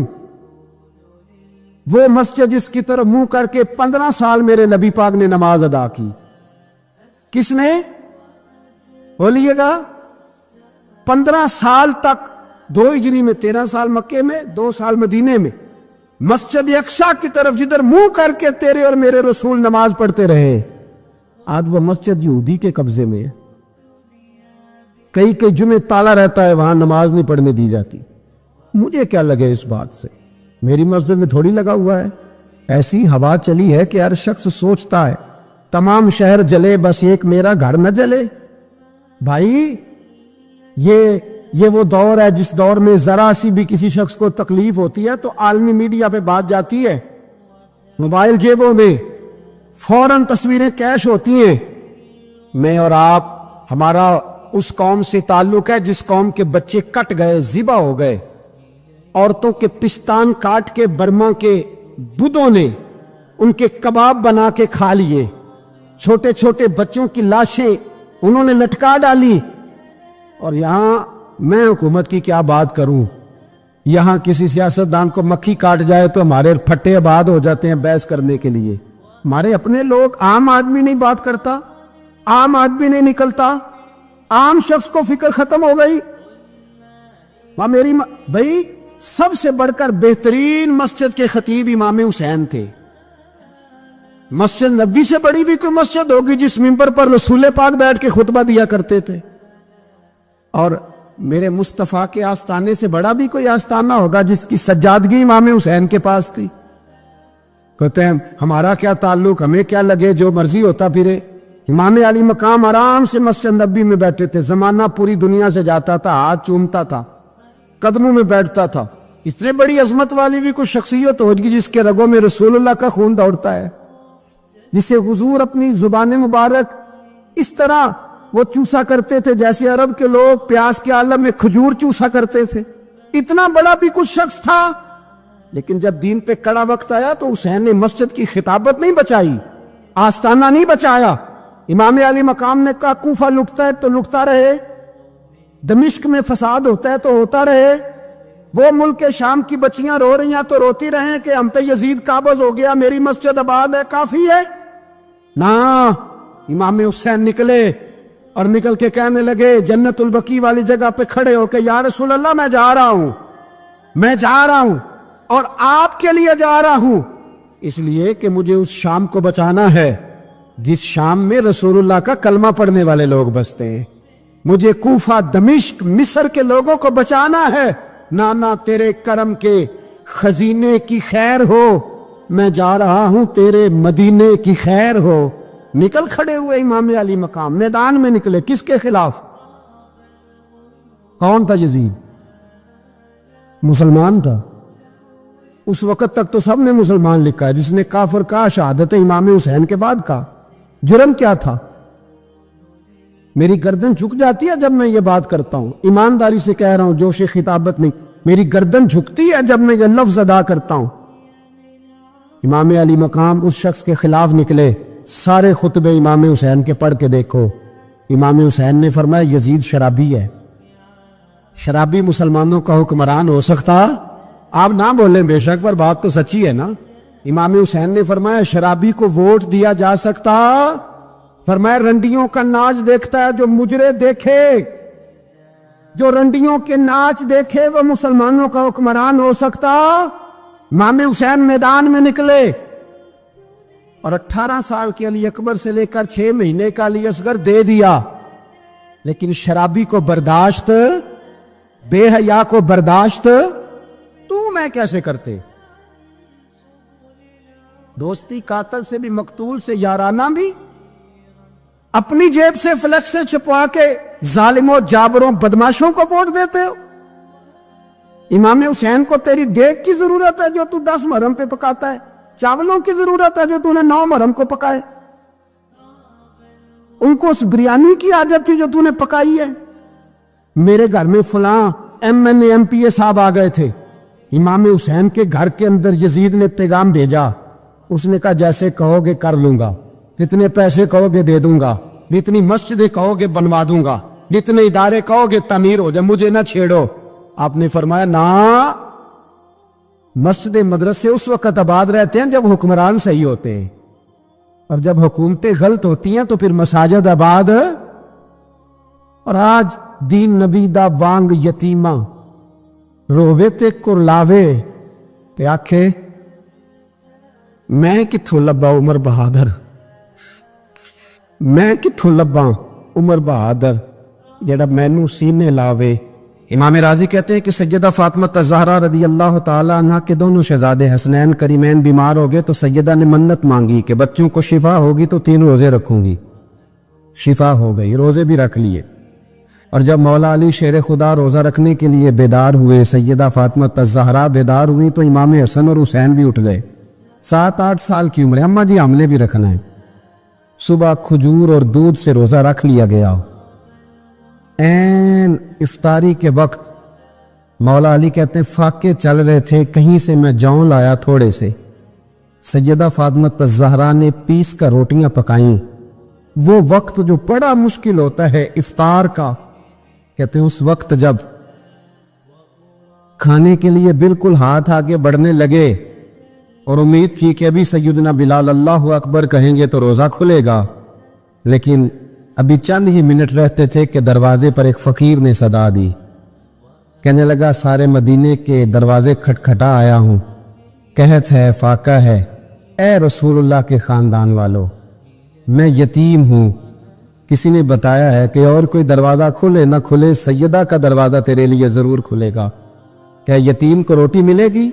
وہ مسجد جس کی طرف منہ کر کے 15 سال میرے نبی پاک نے نماز ادا کی، کس نے؟ بولیے گا 15 سال تک، 2 ہجری میں 13 سال مکے میں، 2 سال مدینے میں، مسجد اقصی کی طرف جدھر منہ کر کے تیرے اور میرے رسول نماز پڑھتے رہے۔ آج وہ مسجد یہودی کے قبضے میں ہے، کئی جمعے تالا رہتا ہے، وہاں نماز نہیں پڑھنے دی جاتی۔ مجھے کیا لگے اس بات سے؟ میری مسجد میں تھوڑی لگا ہوا ہے۔ ایسی ہوا چلی ہے کہ ہر شخص سوچتا ہے تمام شہر جلے بس ایک میرا گھر نہ جلے۔ بھائی یہ وہ دور ہے جس دور میں ذرا سی بھی کسی شخص کو تکلیف ہوتی ہے تو عالمی میڈیا پہ بات جاتی ہے، موبائل جیبوں میں فوراً تصویریں کیش ہوتی ہیں۔ میں اور آپ، ہمارا اس قوم سے تعلق ہے جس قوم کے بچے کٹ گئے، ذبح ہو گئے، عورتوں کے پستان کاٹ کے برما کے بدھوں نے ان کے کباب بنا کے کھا لیے، چھوٹے چھوٹے بچوں کی لاشیں انہوں نے لٹکا ڈالی۔ اور یہاں میں حکومت کی کیا بات کروں، یہاں کسی سیاستدان کو مکھی کاٹ جائے تو ہمارے پھٹے آباد ہو جاتے ہیں بحث کرنے کے لیے۔ ہمارے اپنے لوگ، عام آدمی نہیں بات کرتا، عام آدمی نہیں نکلتا، عام شخص کو فکر ختم ہو گئی۔ وہاں میری بھائی سب سے بڑھ کر بہترین مسجد کے خطیب امام حسین تھے۔ مسجد نبی سے بڑی بھی کوئی مسجد ہوگی جس ممبر پر رسول پاک بیٹھ کے خطبہ دیا کرتے تھے؟ اور میرے مصطفیٰ کے آستانے سے بڑا بھی کوئی آستانہ ہوگا جس کی سجادگی امام حسین کے پاس تھی؟ کہتے ہیں ہمارا کیا تعلق، ہمیں کیا لگے، جو مرضی ہوتا پھرے۔ امام علی مقام آرام سے مسجد نبی میں بیٹھے تھے، زمانہ پوری دنیا سے جاتا تھا، ہاتھ چومتا تھا، قدموں میں بیٹھتا تھا. اتنے بڑی عظمت والی بھی کوئی شخصیت ہوگی جس کے رگوں میں رسول اللہ کا خون دوڑتا ہے, جسے حضور اپنی زبان مبارک اس طرح وہ چوسا کرتے تھے جیسے عرب کے لوگ پیاس کے عالم میں کھجور چوسا کرتے تھے. اتنا بڑا بھی کچھ شخص تھا, لیکن جب دین پہ کڑا وقت آیا تو حسین نے مسجد کی خطابت نہیں بچائی, آستانہ نہیں بچایا. امام علی مقام نے کہا کوفہ لٹتا ہے تو لٹتا رہے, دمشق میں فساد ہوتا ہے تو ہوتا رہے, وہ ملک شام کی بچیاں رو رہی ہیں تو روتی رہیں کہ ہم پہ یزید قابض ہو گیا, میری مسجد آباد ہے, کافی ہے نا. امام حسین نکلے اور نکل کے کہنے لگے جنت البقیع والی جگہ پہ کھڑے ہو کے, یا رسول اللہ میں جا رہا ہوں اور آپ کے لیے جا رہا ہوں, اس لیے کہ مجھے اس شام کو بچانا ہے جس شام میں رسول اللہ کا کلمہ پڑھنے والے لوگ بستے ہیں. مجھے کوفہ, دمشق, مصر کے لوگوں کو بچانا ہے. نانا تیرے کرم کے خزینے کی خیر ہو, میں جا رہا ہوں تیرے مدینے کی خیر ہو. نکل کھڑے ہوئے امام علی مقام, میدان میں نکلے. کس کے خلاف؟ کون تھا یزید؟ مسلمان تھا. اس وقت تک تو سب نے مسلمان لکھا ہے, جس نے کافر کہا شہادت امام حسین کے بعد کا. جرم کیا تھا؟ میری گردن جھک جاتی ہے جب میں یہ بات کرتا ہوں, ایمانداری سے کہہ رہا ہوں, جوش خطابت نہیں, میری گردن جھکتی ہے جب میں یہ لفظ ادا کرتا ہوں. امام علی مقام اس شخص کے خلاف نکلے. سارے خطبے امام حسین کے پڑھ کے دیکھو. امام حسین نے فرمایا یزید شرابی ہے. شرابی مسلمانوں کا حکمران ہو سکتا؟ آپ نہ بولیں بے شک, پر بات تو سچی ہے نا. امام حسین نے فرمایا شرابی کو ووٹ دیا جا سکتا؟ فرمایا رنڈیوں کا ناچ دیکھتا ہے جو مجرے دیکھے, جو رنڈیوں کے ناچ دیکھے وہ مسلمانوں کا حکمران ہو سکتا؟ امام حسین میدان میں نکلے اور 18 سال کے علی اکبر سے لے کر 6 مہینے کا علی اصغر دے دیا, لیکن شرابی کو برداشت, بے حیا کو برداشت تو میں کیسے کرتے؟ دوستی قاتل سے بھی, مقتول سے یارانہ بھی, اپنی جیب سے فلیکس سے چھپوا کے ظالموں, جابروں, بدماشوں کو ووٹ دیتے ہو. امام حسین کو تیری دیگ کی ضرورت ہے جو تو 10 محرم پہ پکاتا ہے, چاولوں کی ضرورت ہے جو تو نے 9 محرم کو پکائے. ان کو اس بریانی کی عادت تھی جو تو نے پکائی ہے. میرے گھر میں فلاں MNA MPA صاحب آ گئے تھے, امام حسین کے گھر کے اندر یزید نے پیغام بھیجا. اس نے کہا جیسے کہو گے کر لوں گا, جتنے پیسے کہو گے دے دوں گا, جتنی مسجدیں کہو گے بنوا دوں گا, جتنے ادارے کہو گے تعمیر ہو جائے, مجھے نہ چھیڑو. آپ نے فرمایا نا, مسجد مدرسے اس وقت آباد رہتے ہیں جب حکمران صحیح ہوتے ہیں, اور جب حکومتیں غلط ہوتی ہیں تو پھر مساجد آباد. اور آج دین نبی دا وانگ یتیمہ رووے تے کرلاوے تے آکھے میں کتھوں لبا عمر بہادر, میں کتھوں لبا عمر بہادر جڑا مینوں سینے لاوے. امام راضی کہتے ہیں کہ سیدہ فاطمہ الزہرا رضی اللہ تعالیٰ عنہ کے دونوں شہزادے حسنین کریمین بیمار ہو گئے تو سیدہ نے منت مانگی کہ بچوں کو شفا ہوگی تو 3 روزے رکھوں گی. شفا ہو گئی, روزے بھی رکھ لیے. اور جب مولا علی شیر خدا روزہ رکھنے کے لیے بیدار ہوئے, سیدہ فاطمہ الزہرا بیدار ہوئی تو امام حسن اور حسین بھی اٹھ گئے. 7-8 سال کی عمر ہے, اماں جی ہم نے بھی رکھنا ہے. صبح کھجور اور دودھ سے روزہ رکھ لیا گیا. این افطاری کے وقت مولا علی کہتے ہیں فاقے چل رہے تھے, کہیں سے میں جاؤں لایا تھوڑے سے. سیدہ فاطمہ الزہرا نے پیس کر روٹیاں پکائیں. وہ وقت جو بڑا مشکل ہوتا ہے افطار کا, کہتے ہیں اس وقت جب کھانے کے لیے بالکل ہاتھ آگے بڑھنے لگے اور امید تھی کہ ابھی سیدنا بلال اللہ اکبر کہیں گے تو روزہ کھلے گا, لیکن ابھی چند ہی منٹ رہتے تھے کہ دروازے پر ایک فقیر نے صدا دی. کہنے لگا سارے مدینے کے دروازے کھٹکھٹا آیا ہوں, قحط ہے, فاقہ ہے, اے رسول اللہ کے خاندان والو, میں یتیم ہوں. کسی نے بتایا ہے کہ اور کوئی دروازہ کھلے نہ کھلے, سیدہ کا دروازہ تیرے لیے ضرور کھلے گا. کیا یتیم کو روٹی ملے گی؟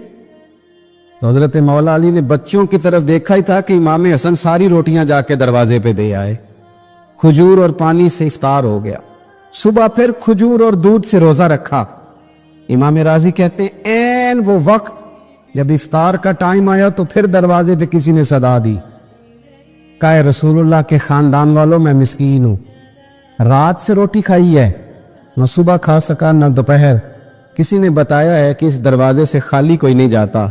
تو حضرت مولا علی نے بچوں کی طرف دیکھا ہی تھا کہ امام حسن ساری روٹیاں جا کے دروازے پہ دے آئے. کھجور اور پانی سے افطار ہو گیا. صبح پھر کھجور اور دودھ سے روزہ رکھا. امام راضی کہتے ہیں این وہ وقت جب افطار کا ٹائم آیا تو پھر دروازے پہ کسی نے صدا دی، کہا رسول اللہ کے خاندان والوں میں مسکین ہوں، رات سے روٹی کھائی ہے، نہ صبح کھا سکا نہ دوپہر، کسی نے بتایا ہے کہ اس دروازے سے خالی کوئی نہیں جاتا۔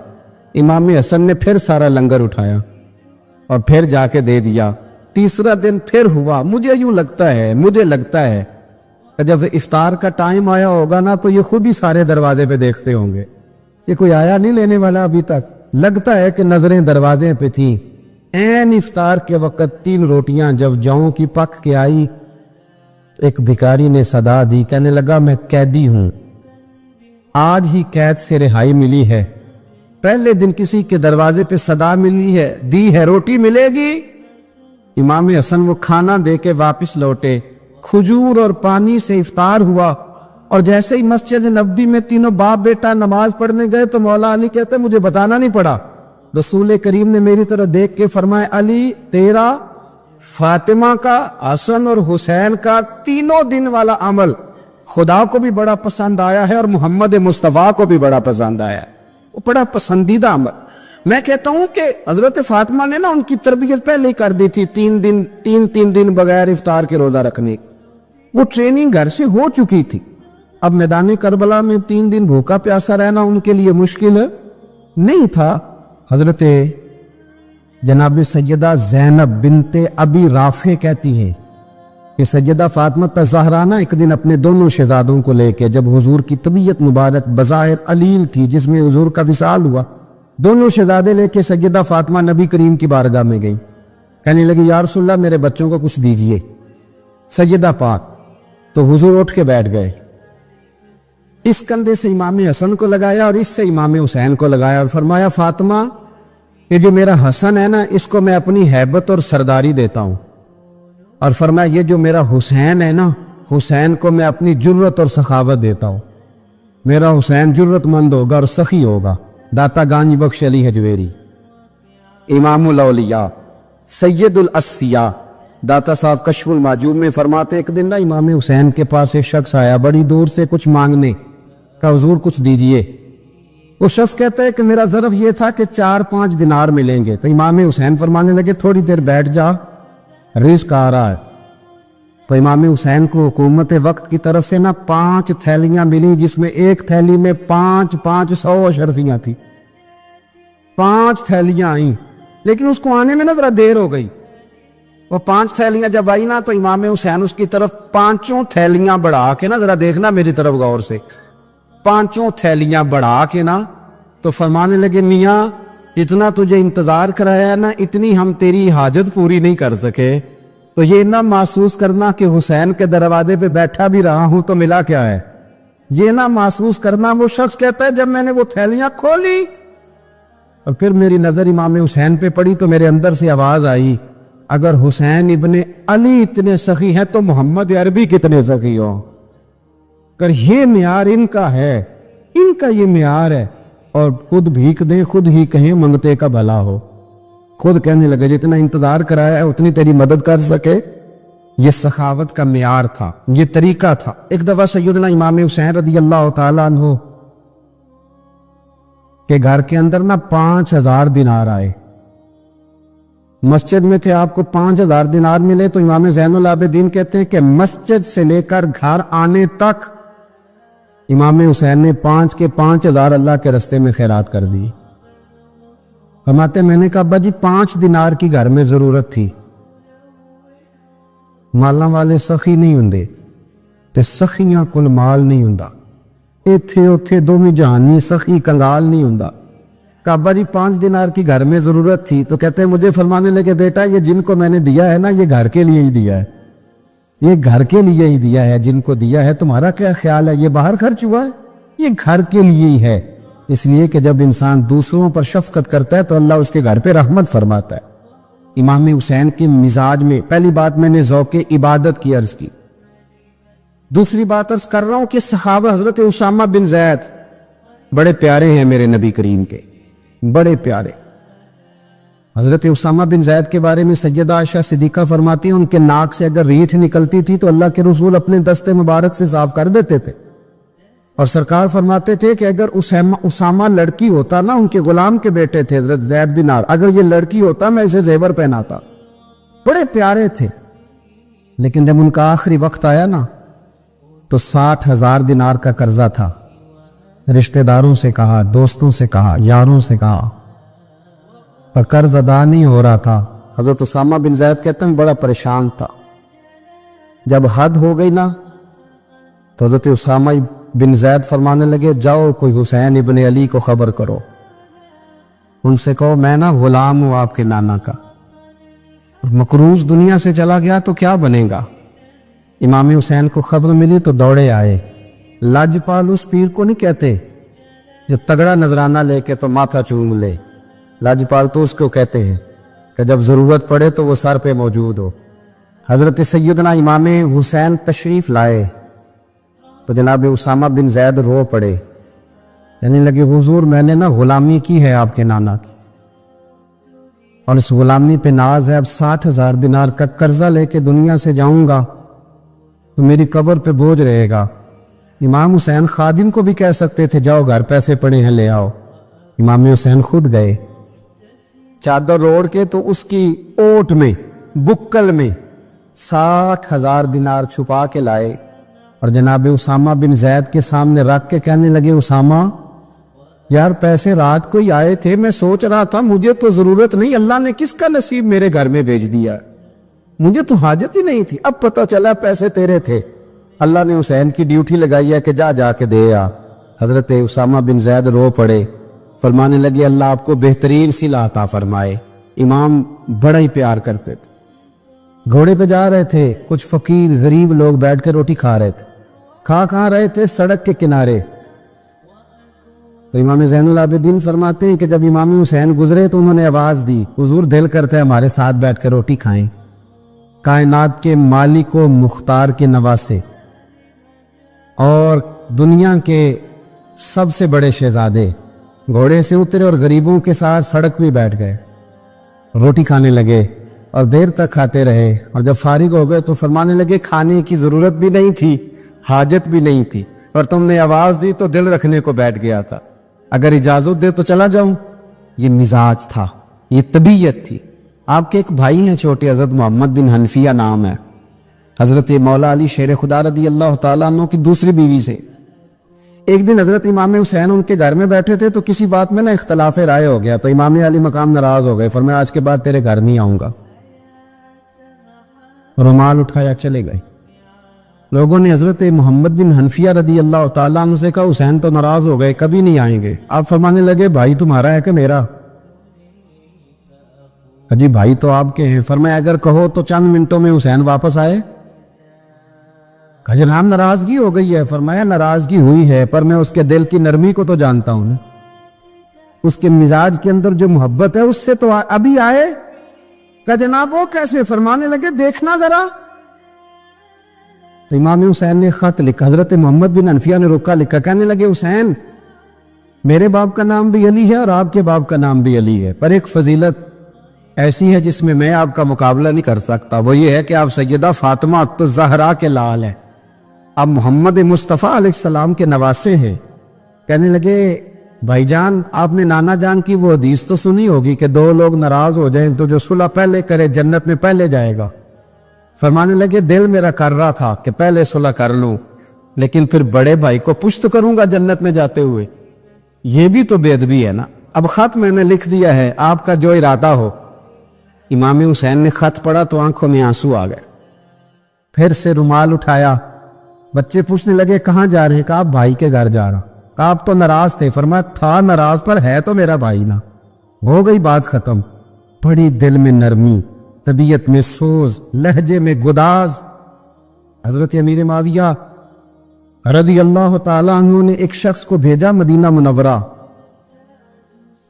امام حسن نے پھر سارا لنگر اٹھایا اور پھر جا کے دے دیا۔ تیسرا دن پھر ہوا، مجھے لگتا ہے کہ جب افطار کا ٹائم آیا ہوگا نا تو یہ خود ہی سارے دروازے پہ دیکھتے ہوں گے، یہ کوئی آیا نہیں لینے والا ابھی تک۔ لگتا ہے کہ نظریں دروازے پہ تھیں۔ این افطار کے وقت 3 روٹیاں جب جاؤں کی پک کے آئی، ایک بھکاری نے صدا دی، کہنے لگا میں قیدی ہوں، آج ہی قید سے رہائی ملی ہے، پہلے دن کسی کے دروازے پہ صدا ملی ہے، دی ہے روٹی ملے گی۔ امام حسن وہ کھانا دے کے واپس لوٹے، کھجور اور پانی سے افطار ہوا، اور جیسے ہی مسجد نبوی میں تینوں باپ بیٹا نماز پڑھنے گئے تو مولا علی کہتے مجھے بتانا نہیں پڑا، رسول کریم نے میری طرف دیکھ کے فرمایا علی تیرا، فاطمہ کا، حسن اور حسین کا 3 دن والا عمل خدا کو بھی بڑا پسند آیا ہے اور محمد مصطفیٰ کو بھی بڑا پسند آیا ہے، وہ بڑا پسندیدہ عمل۔ میں کہتا ہوں کہ حضرت فاطمہ نے نا ان کی تربیت پہلے ہی کر دی تھی، 3 دن بغیر افطار کے روزہ رکھنے، وہ ٹریننگ گھر سے ہو چکی تھی۔ اب میدان کربلا میں 3 دن بھوکا پیاسا رہنا ان کے لیے مشکل نہیں تھا۔ حضرت جناب سیدہ زینب بنت ابی رافع کہتی ہیں کہ سیدہ فاطمہ الزہرا نا ایک دن اپنے دونوں شہزادوں کو لے کے، جب حضور کی طبیعت مبارک بظاہر علیل تھی جس میں حضور کا وصال ہوا، دونوں شہزادے لے کے سیدہ فاطمہ نبی کریم کی بارگاہ میں گئی، کہنے لگی یا رسول اللہ میرے بچوں کو کچھ دیجئے۔ سیدہ پاک تو حضور اٹھ کے بیٹھ گئے، اس کندھے سے امام حسن کو لگایا اور اس سے امام حسین کو لگایا اور فرمایا فاطمہ یہ جو میرا حسن ہے نا اس کو میں اپنی ہیبت اور سرداری دیتا ہوں، اور فرمایا یہ جو میرا حسین ہے نا حسین کو میں اپنی جرت اور سخاوت دیتا ہوں، میرا حسین جرت مند ہوگا اور سخی ہوگا۔ داتا گانج بخش علی حجویری، امام الاولیاء، سید الاسفیاء، داتا صاحب کشف المعجوب میں فرماتے ایک دن نا امام حسین کے پاس ایک شخص آیا بڑی دور سے کچھ مانگنے، کہا حضور کچھ دیجئے۔ وہ شخص کہتا ہے کہ میرا ظرف یہ تھا کہ 4-5 دینار ملیں گے، تو امام حسین فرمانے لگے تھوڑی دیر بیٹھ جا، رزق آ رہا ہے۔ تو امام حسین کو حکومت وقت کی طرف سے نا 5 تھیلیاں ملی، جس میں ایک تھیلی میں 500 اشرفیاں تھی، 5 تھیلیاں آئیں، لیکن اس کو آنے میں نا ذرا دیر ہو گئی۔ وہ 5 تھیلیاں جب آئی نا تو امام حسین اس کی طرف 5 تھیلیاں بڑھا کے نا، ذرا دیکھنا میری طرف غور سے، 5 تھیلیاں بڑھا کے نا تو فرمانے لگے میاں جتنا تجھے انتظار کرایا ہے نا اتنی ہم تیری حاجت پوری نہیں کر سکے، تو یہ نہ محسوس کرنا کہ حسین کے دروازے پہ بیٹھا بھی رہا ہوں تو ملا کیا ہے، یہ نہ محسوس کرنا۔ وہ شخص کہتا ہے جب میں نے وہ تھیلیاں کھولی اور پھر میری نظر امام حسین پہ پڑی تو میرے اندر سے آواز آئی اگر حسین ابن علی اتنے سخی ہیں تو محمد عربی کتنے سخی ہو، اگر یہ معیار ان کا ہے، ان کا یہ معیار ہے، اور خود بھیک دیں خود ہی کہیں منگتے کا بھلا ہو، خود کہنے لگے جتنا انتظار کرایا ہے اتنی تیری مدد کر سکے۔ یہ سخاوت کا معیار تھا، یہ طریقہ تھا۔ ایک دفعہ سیدنا امام حسین رضی اللہ تعالیٰ عنہ کے گھر کے اندر نا 5000 دینار آئے، مسجد میں تھے، آپ کو 5000 دینار ملے تو امام زین العابدین کہتے ہیں کہ مسجد سے لے کر گھر آنے تک امام حسین نے 5 کے 5000 اللہ کے رستے میں خیرات کر دی۔ فرماتے میں نے کہا ابا جی 5 دینار کی گھر میں ضرورت تھی، مالاں والے سخی نہیں ہوندے تے سخیاں کل مال نہیں ہوندا، ایتھے اوتھے دومی جہانی سخی کنگال نہیں ہوندا۔ کہا ابا جی 5 دینار کی گھر میں ضرورت تھی، تو کہتے ہیں مجھے فرمانے لگے بیٹا یہ جن کو میں نے دیا ہے نا یہ گھر کے لیے ہی دیا ہے، یہ گھر کے لیے ہی دیا ہے، جن کو دیا ہے تمہارا کیا خیال ہے، یہ باہر خرچ ہوا ہے، یہ گھر کے لیے ہی ہے۔ اس لیے کہ جب انسان دوسروں پر شفقت کرتا ہے تو اللہ اس کے گھر پہ رحمت فرماتا ہے۔ امام حسین کے مزاج میں پہلی بات میں نے ذوق عبادت کی عرض کی، دوسری بات عرض کر رہا ہوں کہ صحابہ حضرت اسامہ بن زید بڑے پیارے ہیں میرے نبی کریم کے، بڑے پیارے۔ حضرت اسامہ بن زید کے بارے میں سیدہ عائشہ صدیقہ فرماتی ہیں ان کے ناک سے اگر ریٹھ نکلتی تھی تو اللہ کے رسول اپنے دستے مبارک سے صاف کر دیتے تھے، اور سرکار فرماتے تھے کہ اگر اسامہ لڑکی ہوتا نا، ان کے غلام کے بیٹے تھے حضرت زید بن عار، اگر یہ لڑکی ہوتا میں اسے زیور پہناتا. بڑے پیارے تھے. لیکن جب ان کا آخری وقت آیا نا تو 60,000 دینار کا قرضہ تھا. رشتہ داروں سے کہا، دوستوں سے کہا، یاروں سے کہا، پر قرض ادا نہیں ہو رہا تھا. حضرت اسامہ بن زید کہتے ہیں بڑا پریشان تھا. جب حد ہو گئی نا تو حضرت اسامہ بن زید فرمانے لگے جاؤ کوئی حسین ابن علی کو خبر کرو، ان سے کہو میں نا غلام ہوں آپ کے نانا کا، مقروض دنیا سے چلا گیا تو کیا بنے گا. امام حسین کو خبر ملی تو دوڑے آئے. لاجپال اس پیر کو نہیں کہتے جو تگڑا نذرانہ لے کے تو ماتھا چوم لے، لاجپال تو اس کو کہتے ہیں کہ جب ضرورت پڑے تو وہ سر پہ موجود ہو. حضرت سیدنا امام حسین تشریف لائے تو جناب اسامہ بن زید رو پڑے، کہنے لگے حضور میں نے نا غلامی کی ہے آپ کے نانا کی، اور اس غلامی پہ ناز ہے. اب 60,000 دینار کا قرضہ لے کے دنیا سے جاؤں گا تو میری قبر پہ بوجھ رہے گا. امام حسین خادم کو بھی کہہ سکتے تھے جاؤ گھر پیسے پڑے ہیں لے آؤ. امام حسین خود گئے، چادر اوڑھ کے تو اس کی اوٹ میں بکل میں 60,000 دینار چھپا کے لائے اور جناب اسامہ بن زید کے سامنے رکھ کے کہنے لگے اسامہ یار پیسے رات کو ہی آئے تھے، میں سوچ رہا تھا مجھے تو ضرورت نہیں، اللہ نے کس کا نصیب میرے گھر میں بھیج دیا، مجھے تو حاجت ہی نہیں تھی، اب پتہ چلا پیسے تیرے تھے، اللہ نے حسین کی ڈیوٹی لگائی ہے کہ جا کے دے آ. حضرت اسامہ بن زید رو پڑے، فرمانے لگے اللہ آپ کو بہترین صلہ عطا فرمائے. امام بڑا ہی پیار کرتے تھے. گھوڑے پہ جا رہے تھے، کچھ فقیر غریب لوگ بیٹھ کے روٹی کھا رہے تھے. کہاں رہے تھے؟ سڑک کے کنارے. تو امام زین العابدین فرماتے ہیں کہ جب امام حسین گزرے تو انہوں نے آواز دی حضور دل کرتا ہے ہمارے ساتھ بیٹھ کے روٹی کھائیں. کائنات کے مالک و مختار کے نواسے اور دنیا کے سب سے بڑے شہزادے گھوڑے سے اترے اور غریبوں کے ساتھ سڑک پہ بیٹھ گئے، روٹی کھانے لگے اور دیر تک کھاتے رہے. اور جب فارغ ہو گئے تو فرمانے لگے کھانے کی ضرورت بھی نہیں تھی، حاجت بھی نہیں تھی، اور تم نے آواز دی تو دل رکھنے کو بیٹھ گیا تھا، اگر اجازت دے تو چلا جاؤں. یہ مزاج تھا، یہ طبیعت تھی. آپ کے ایک بھائی ہیں چھوٹے، حضرت محمد بن حنفیہ نام ہے، حضرت مولا علی شیر خدا رضی اللہ تعالیٰ عنہ کی دوسری بیوی سے. ایک دن حضرت امام حسین ان کے گھر میں بیٹھے تھے تو کسی بات میں نا اختلاف رائے ہو گیا، تو امام علی مقام ناراض ہو گئے، فرمایا آج کے بعد تیرے گھر نہیں آؤں گا. رومال اٹھایا چلے گئے. لوگوں نے حضرت محمد بن حنفیہ رضی اللہ تعالیٰ عنہ سے کہا حسین تو ناراض ہو گئے، کبھی نہیں آئیں گے. آپ فرمانے لگے بھائی تمہارا ہے کہ میرا؟ جی بھائی تو آپ کے ہیں. فرمایا اگر کہو تو چند منٹوں میں حسین واپس آئے. جناب ناراضگی ہو گئی ہے. فرمایا ناراضگی ہوئی ہے پر میں اس کے دل کی نرمی کو تو جانتا ہوں نا، اس کے مزاج کے اندر جو محبت ہے اس سے تو ابھی آئے. کہ جناب وہ کیسے؟ فرمانے لگے دیکھنا ذرا. تو امام حسین نے خط لکھا، حضرت محمد بن حنفیہ نے رکا لکھا، کہنے لگے حسین میرے باپ کا نام بھی علی ہے اور آپ کے باپ کا نام بھی علی ہے، پر ایک فضیلت ایسی ہے جس میں آپ کا مقابلہ نہیں کر سکتا، وہ یہ ہے کہ آپ سیدہ فاطمہ الزہرا کے لال ہیں، آپ محمد مصطفیٰ علیہ السلام کے نواسے ہیں. کہنے لگے بھائی جان آپ نے نانا جان کی وہ حدیث تو سنی ہوگی کہ دو لوگ ناراض ہو جائیں تو جو صلح پہلے کرے جنت میں پہلے جائے گا. فرمانے لگے دل میرا کر رہا تھا کہ پہلے صلح کر لوں، لیکن پھر بڑے بھائی کو پشت کروں گا جنت میں جاتے ہوئے، یہ بھی تو بے ادبی ہے نا. اب خط میں نے لکھ دیا ہے، آپ کا جو ارادہ ہو. امام حسین نے خط پڑھا تو آنکھوں میں آنسو آ گئے. پھر سے رومال اٹھایا. بچے پوچھنے لگے کہاں جا رہے ہیں؟ کہا بھائی کے گھر جا رہا. کہا آپ تو ناراض تھے. فرمایا تھا ناراض پر ہے تو میرا بھائی نا. ہو گئی بات ختم. بڑی دل میں نرمی، طبیعت میں سوز، لہجے میں گداز. حضرت امیر معاویہ رضی اللہ تعالیٰ عنہ نے ایک شخص کو بھیجا مدینہ منورہ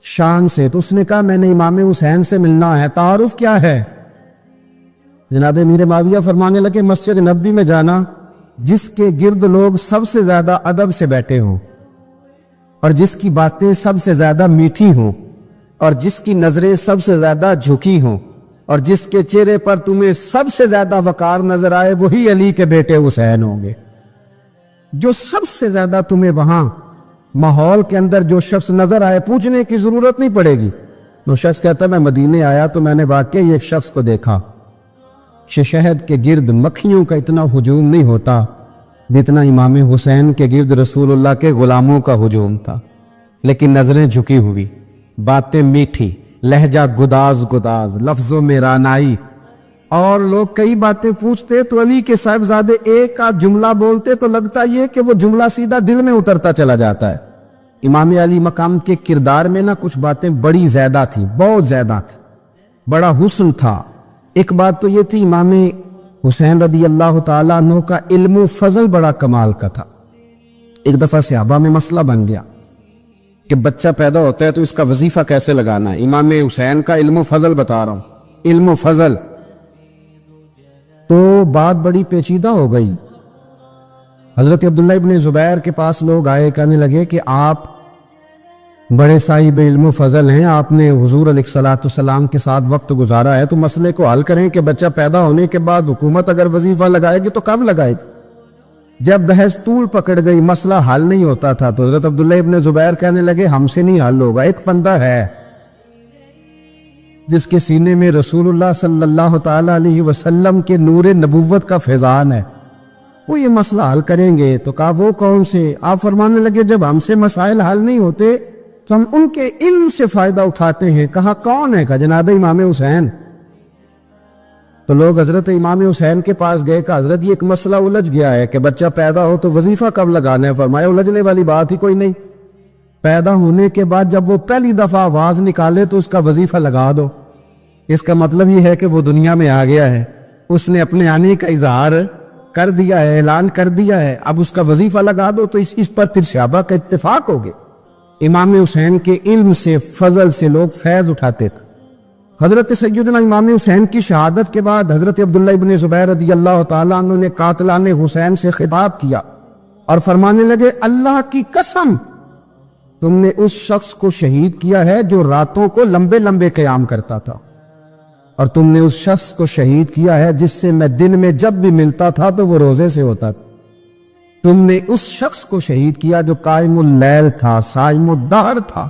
شان سے، تو اس نے کہا میں نے امام حسین سے ملنا ہے، تعارف کیا ہے؟ جناب امیر معاویہ فرمانے لگے مسجد نبوی میں جانا جس کے گرد لوگ سب سے زیادہ ادب سے بیٹھے ہوں اور جس کی باتیں سب سے زیادہ میٹھی ہوں اور جس کی نظریں سب سے زیادہ جھکی ہوں اور جس کے چہرے پر تمہیں سب سے زیادہ وقار نظر آئے، وہی علی کے بیٹے حسین ہوں گے. جو سب سے زیادہ تمہیں وہاں ماحول کے اندر جو شخص نظر آئے پوچھنے کی ضرورت نہیں پڑے گی. وہ شخص کہتا ہے میں مدینے آیا تو میں نے واقعی ایک شخص کو دیکھا شہد کے گرد مکھیوں کا اتنا ہجوم نہیں ہوتا جتنا امام حسین کے گرد رسول اللہ کے غلاموں کا ہجوم تھا، لیکن نظریں جھکی ہوئی، باتیں میٹھی، لہجہ گداز گداز، لفظوں میں رانائی. اور لوگ کئی باتیں پوچھتے تو علی کے صاحبزادے ایک آدھ جملہ بولتے تو لگتا یہ کہ وہ جملہ سیدھا دل میں اترتا چلا جاتا ہے. امام علی مقام کے کردار میں نا کچھ باتیں بڑی زیادہ تھیں، بہت زیادہ تھیں، بڑا حسن تھا. ایک بات تو یہ تھی امام حسین رضی اللہ تعالیٰ عنہ کا علم و فضل بڑا کمال کا تھا. ایک دفعہ صحابہ میں مسئلہ بن گیا کہ بچہ پیدا ہوتا ہے تو اس کا وظیفہ کیسے لگانا ہے. امام حسین کا علم و فضل بتا رہا ہوں، علم و فضل. تو بات بڑی پیچیدہ ہو گئی. حضرت عبداللہ ابن زبیر کے پاس لوگ آئے، کہنے لگے کہ آپ بڑے صاحب علم و فضل ہیں، آپ نے حضور علیہ الصلوۃ والسلام کے ساتھ وقت گزارا ہے، تو مسئلے کو حل کریں کہ بچہ پیدا ہونے کے بعد حکومت اگر وظیفہ لگائے گی تو کب لگائے گی. جب بحث طول پکڑ گئی، مسئلہ حل نہیں ہوتا تھا، تو حضرت عبداللہ ابن زبیر کہنے لگے ہم سے نہیں حل ہوگا. ایک بندہ ہے جس کے سینے میں رسول اللہ صلی اللہ تعالیٰ علیہ وسلم کے نور نبوت کا فیضان ہے، وہ یہ مسئلہ حل کریں گے. تو کہا وہ کون سے؟ آپ فرمانے لگے جب ہم سے مسائل حل نہیں ہوتے تو ہم ان کے علم سے فائدہ اٹھاتے ہیں. کہا کون ہے؟ کہا جناب امام حسین. تو لوگ حضرت امام حسین کے پاس گئے، کہ حضرت یہ ایک مسئلہ الجھ گیا ہے کہ بچہ پیدا ہو تو وظیفہ کب لگانا ہے. فرمایا الجھنے والی بات ہی کوئی نہیں، پیدا ہونے کے بعد جب وہ پہلی دفعہ آواز نکالے تو اس کا وظیفہ لگا دو. اس کا مطلب یہ ہے کہ وہ دنیا میں آ گیا ہے، اس نے اپنے آنے کا اظہار کر دیا ہے، اعلان کر دیا ہے، اب اس کا وظیفہ لگا دو. تو اس پر پھر صحابہ کا اتفاق ہو گیا. امام حسین کے علم سے، فضل سے لوگ فیض اٹھاتے تھے. حضرت سیدنا امام حسین کی شہادت کے بعد حضرت عبداللہ ابن زبیر رضی اللہ تعالیٰ عنہ نے قاتلان حسین سے خطاب کیا اور فرمانے لگے اللہ کی قسم تم نے اس شخص کو شہید کیا ہے جو راتوں کو لمبے لمبے قیام کرتا تھا، اور تم نے اس شخص کو شہید کیا ہے جس سے میں دن میں جب بھی ملتا تھا تو وہ روزے سے ہوتا تھا. تم نے اس شخص کو شہید کیا جو قائم اللیل تھا، صائم الدہر تھا.